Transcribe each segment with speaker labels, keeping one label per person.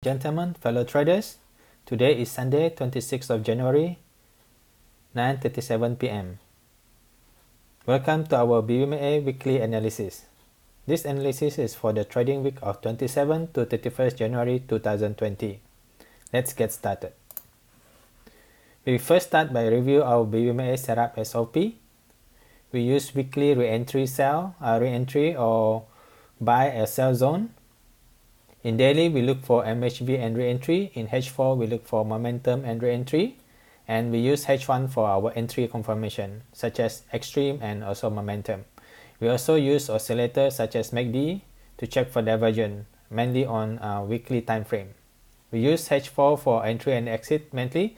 Speaker 1: Gentlemen, fellow traders, today is Sunday, 26th of January, 9:37 p.m. Welcome to our BBMA weekly analysis. This analysis is for the trading week of 27 to 31st January 2020. Let's get started. We first start by review our BBMA setup SOP. We use weekly re-entry or buy a sell zone. In daily, we look for MHV and re-entry. In H4, we look for momentum and re-entry. And we use H1 for our entry confirmation, such as extreme and also momentum. We also use oscillators such as MACD to check for divergence, mainly on a weekly time frame. We use H4 for entry and exit mainly.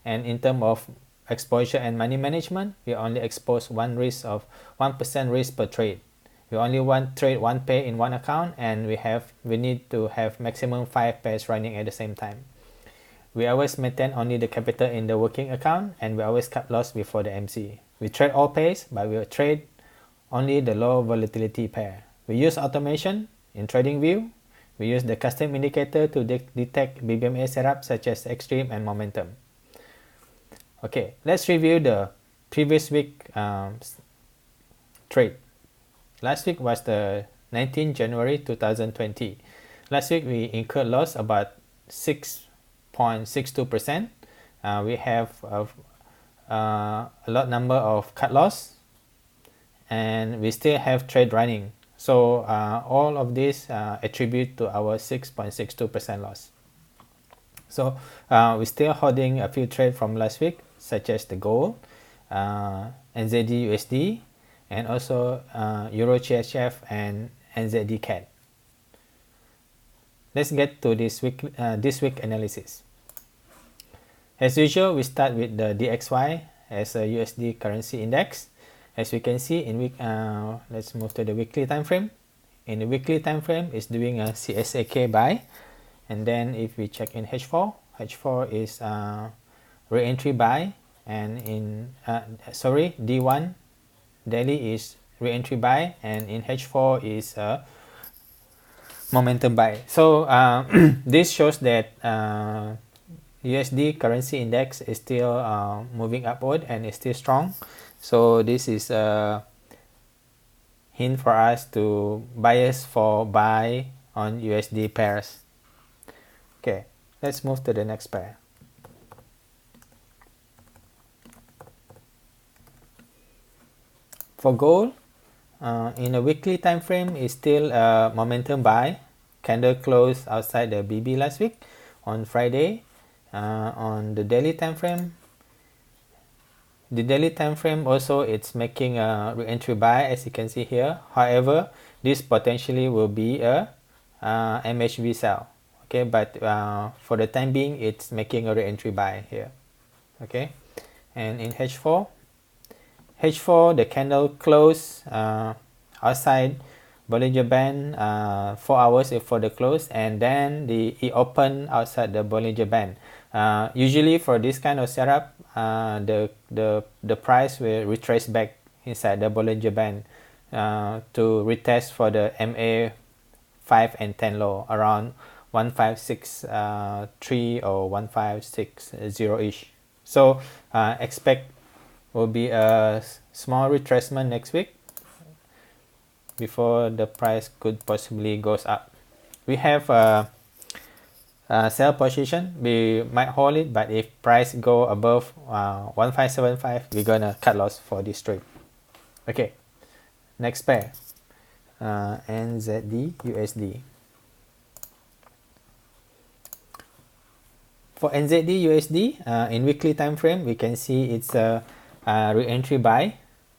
Speaker 1: And in terms of exposure and money management, we only expose 1% risk per trade. We only trade one pair in one account, and we need to have maximum 5 pairs running at the same time. We always maintain only the capital in the working account, and we always cut loss before the MC. We trade all pairs, but we trade only the low volatility pair. We use automation in TradingView. We use the custom indicator to detect BBMA setup such as extreme and momentum. Okay, let's review the previous week trade. Last week was the 19th January 2020. Last week we incurred loss about 6.62%. We have a lot number of cut loss, and we still have trade running. So all of this attribute to our 6.62% loss. So we're still holding a few trades from last week, such as the gold, NZD USD, and also Euro CHF and NZD CAD. Let's get to this week analysis. As usual, we start with the DXY as a USD currency index. As we can see in let's move to the weekly time frame. In the weekly time frame, it's doing a CSAK buy, and then if we check in H4 is re-entry buy, and in D1 daily is re-entry buy, and in H4 is momentum buy. So this shows that USD currency index is still moving upward and is still strong. So this is a hint for us to bias for buy on USD pairs. Okay, let's move to the next pair. For gold, in a weekly time frame, is still a momentum buy. Candle closed outside the BB last week on Friday. On the daily time frame, also it's making a re-entry buy, as you can see here. However, this potentially will be a MHV sell. Okay, but for the time being, it's making a re-entry buy here. Okay, and in H4, the candle closed outside Bollinger Band 4 hours before the close, and then it opened outside the Bollinger Band. Usually for this kind of setup, the price will retrace back inside the Bollinger Band to retest for the MA 5 and 10 low around 1563 or 1560 ish. So expect will be a small retracement next week before the price could possibly goes up. We have a sell position. We might hold it, but if price go above 1575, we're gonna cut loss for this trade. Okay, next pair, NZD USD. For NZD USD, in weekly time frame, we can see it's a re-entry buy.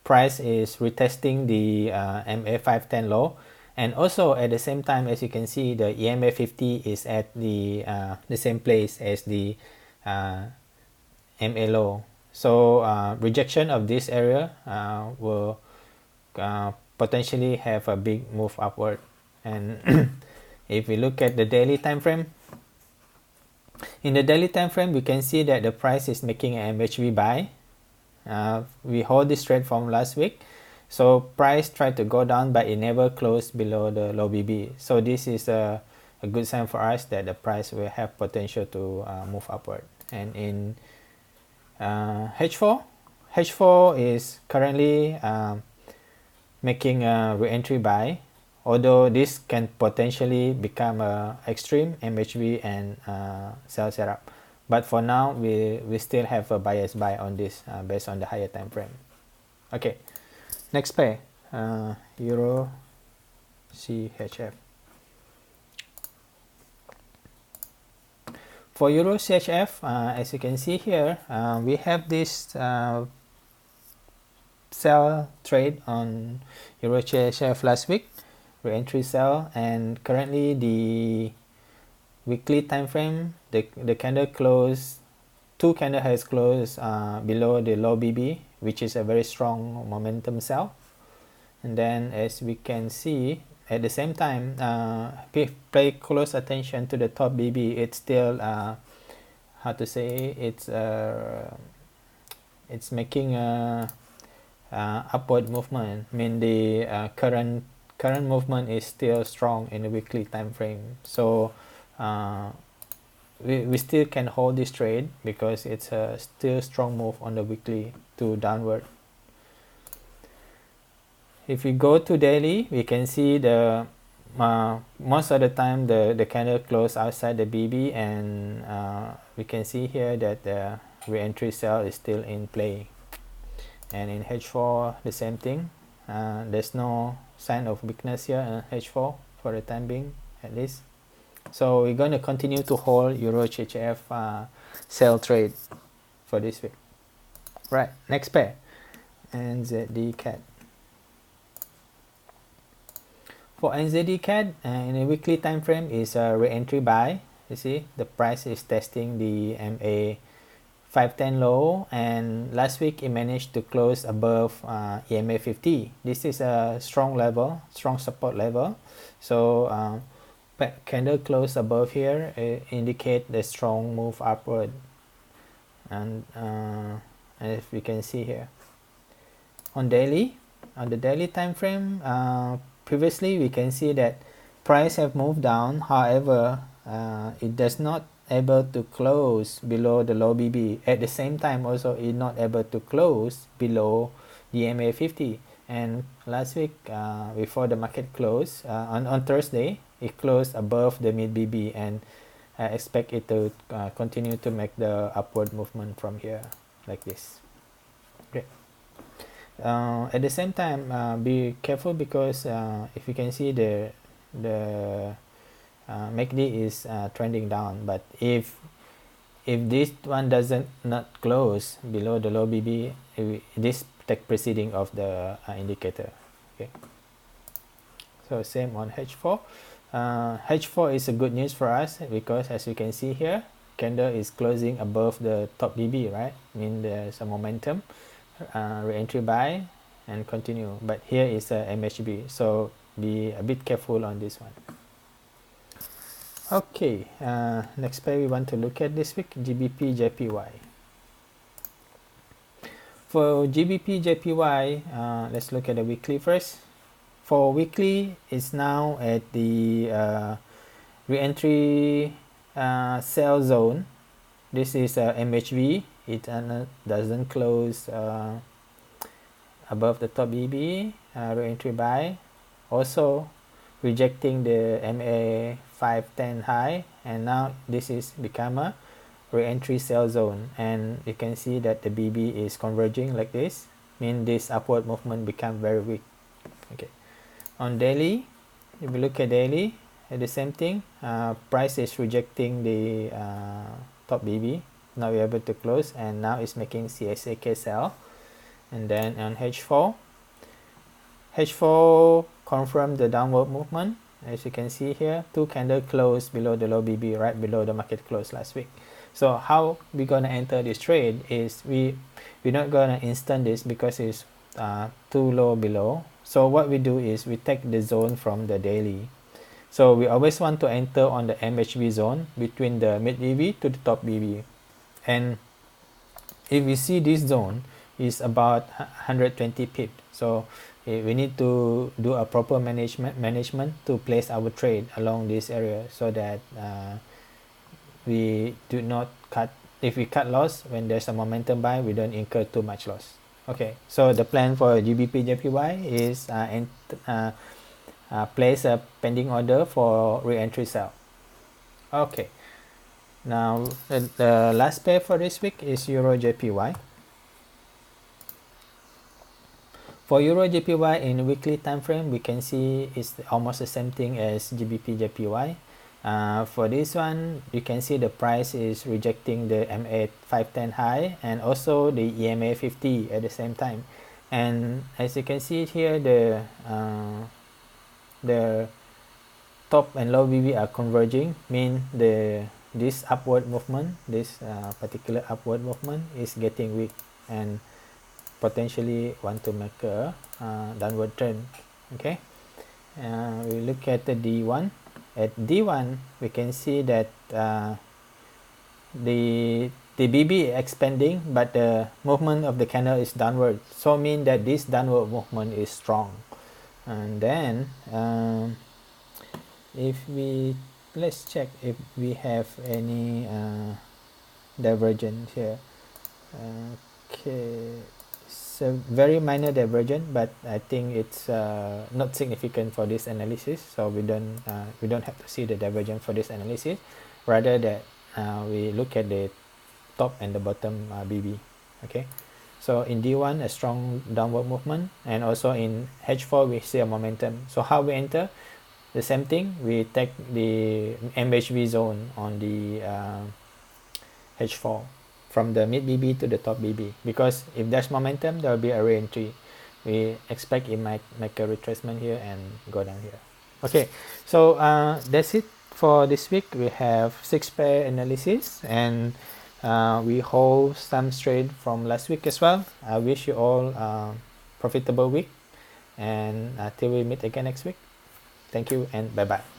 Speaker 1: Price is retesting the MA 510 low, and also at the same time, as you can see, the EMA 50 is at the same place as the MA low. So rejection of this area will potentially have a big move upward. And if we look at the daily time frame, in the daily time frame, we can see that the price is making an MHV buy. We hold this trade from last week, so price tried to go down, but it never closed below the low BB. So this is a a good sign for us that the price will have potential to move upward. And in H4 is currently making a re-entry buy, although this can potentially become a extreme MHV and sell setup. But for now, we still have a bias buy on this based on the higher time frame. Okay, next pair, Euro CHF. For Euro CHF, as you can see here, we have this sell trade on Euro CHF last week, re-entry sell, and currently the weekly time frame, the candle close, two candle has closed below the low BB, which is a very strong momentum sell. And then as we can see, at the same time, pay close attention to the top BB. It's still how to say, it's making a upward movement. I mean, the current movement is still strong in the weekly time frame. So we still can hold this trade because it's a still strong move on the weekly to downward. If we go to daily, we can see the most of the time the candle close outside the BB, and we can see here that the re-entry sell is still in play. And in H4 the same thing. There's no sign of weakness here in H4 for the time being, at least. So we're going to continue to hold Euro CHF sell trade for this week. Right, next pair, NZD CAD. For NZD CAD, in a weekly time frame is a re-entry buy. You see the price is testing the MA 510 low, and last week it managed to close above EMA 50. This is a strong level, strong support level. So candle close above here indicate the strong move upward, and as we can see here on the daily time frame, previously we can see that price have moved down. However, it does not able to close below the low BB. At the same time also it not able to close below the MA 50. And last week before the market close on Thursday, it closed above the mid BB, and I expect it to continue to make the upward movement from here like this. Okay. At the same time, be careful because if you can see the MACD is trending down, but if this one doesn't not close below the low BB, this take preceding of the indicator. Okay, so same on H4. H4 is a good news for us because as you can see here, candle is closing above the top BB, right? I mean there's a momentum, re-entry buy and continue, but here is a MHB, so be a bit careful on this one. Okay, next pair we want to look at this week, GBP JPY. For GBP JPY, let's look at the weekly first. For weekly, it's now at the re-entry sell zone. This is MHV. It doesn't close above the top BB, re-entry buy. Also rejecting the MA 510 high, and now this is become a re-entry sell zone, and you can see that the BB is converging like this, mean this upward movement become very weak. Okay, on daily, if you look at daily, the same thing, price is rejecting the top BB, now we're able to close, and now it's making CSAK sell. And then on H4 confirm the downward movement. As you can see here, two candle close below the low BB, right below the market close last week. So how we gonna enter this trade is we're not gonna instant this because it's too low below. So what we do is we take the zone from the daily. So we always want to enter on the MHB zone between the mid BB to the top BB. And if we see this zone is about 120 pips, so we need to do a proper management to place our trade along this area, so that we do not cut. If we cut loss when there's a momentum buy, we don't incur too much loss. Okay, so the plan for GBP JPY is place a pending order for re-entry sell. Okay, now the last pair for this week is Euro JPY. For Euro JPY in weekly time frame, we can see it's almost the same thing as GBP JPY. For this one, you can see the price is rejecting the MA 510 high and also the EMA 50 at the same time. And as you can see here, the top and low BB are converging, mean this upward movement, this particular upward movement is getting weak and potentially want to make a downward trend. Okay, we look at the D1. At D1, we can see that the BB expanding, but the movement of the candle is downward, so mean that this downward movement is strong. And then let's check if we have any divergence here. Okay, it's a very minor divergence, but I think it's not significant for this analysis, so we don't have to see the divergence for this analysis. Rather that we look at the top and the bottom BB. Okay, so in D1 a strong downward movement, and also in H4 we see a momentum. So how we enter? The same thing, we take the MHV zone on the H4 from the mid BB to the top BB, because if there's momentum there will be a re-entry. We expect it might make a retracement here and go down here. Okay, so that's it for this week. We have 6 pair analysis, and we hold some trade from last week as well. I wish you all a profitable week, and till we meet again next week. Thank you and bye bye.